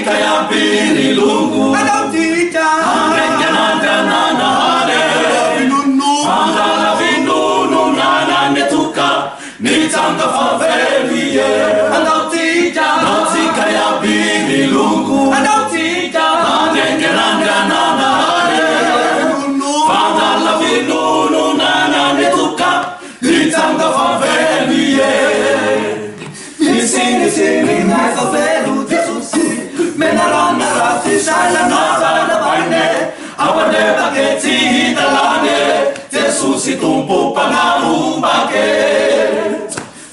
Kaya bini lungu Anautika Anrengananda nahare Andala vinunu nana netuka Nitanga favelie Anautika Anautika ya bini lungu Anautika Anrengananda nahare Andala vinunu nana netuka Nitanga favelie Nisini nasa velu Menarana Tishala Navana Bane Awade Bageti Hitalane Jesusi Tumpo Panarumbake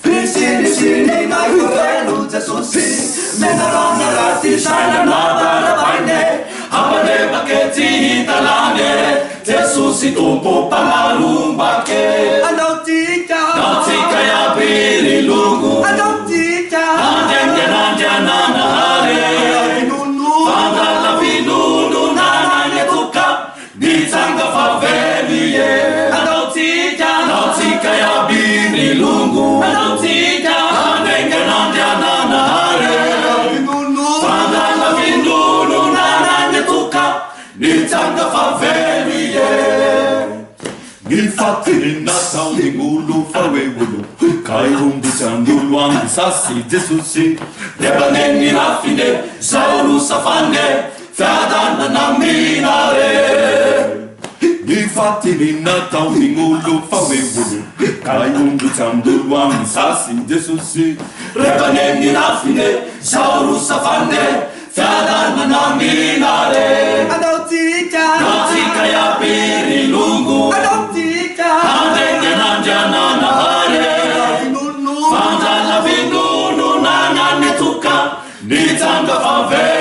Pisini Naivelu Jesusi Menarana Tishala Navana Bane Awade Bageti Hitalane Jesusi Tumpo Panarumbake Nautika ya Biri Lungu Nautika Nana Fanda vinunu nana netuka Nitanga favelie Nautika ya bini lungu Nautika Anengananda nana hare Fanda vinunu nana netuka Nitanga favelie Nilfatiri nata ungulu fawewulu Kairumbi sandulu angi sasi jesusi Debaneni rafine zauru safane Fadana na minare Nilfatiri nata ungulu fawewulu Kairumbi sandulu angi sasi jesusi Debaneni rafine zauru safane Fadana na minare Nautika ya biri lungu Andengenanja na hare Fanda la vinunu nana netuka Nitanga fave